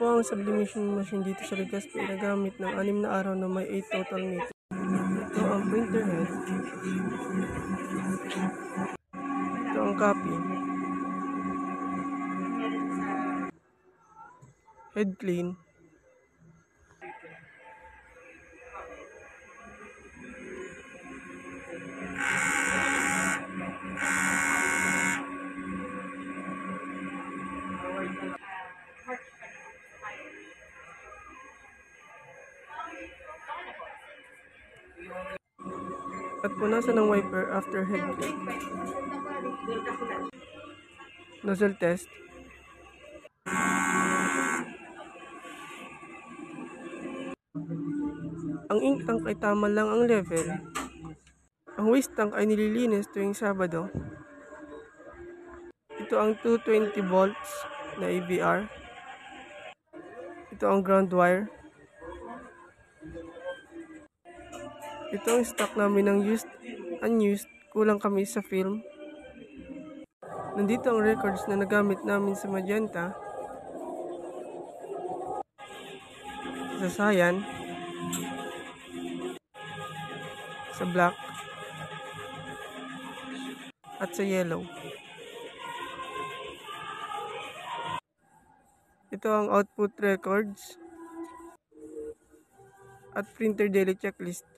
po ang sublimation machine dito sa Legazpi na gamit ng 6 na araw na may 8 total meters. Ito ang printer head. Ito ang copy. Head clean. At punasan ng wiper after head clean. Nozzle test. Ang ink tank ay tama lang ang level. Ang waste tank ay nililinis tuwing Sabado. Ito ang 220 volts na AVR. Ito ang ground wire. Ito ang stock namin ng unused, kulang kami sa film. Nandito ang records na nagamit namin sa magenta, sa cyan, sa black, at sa yellow. Ito ang output records at printer daily checklist.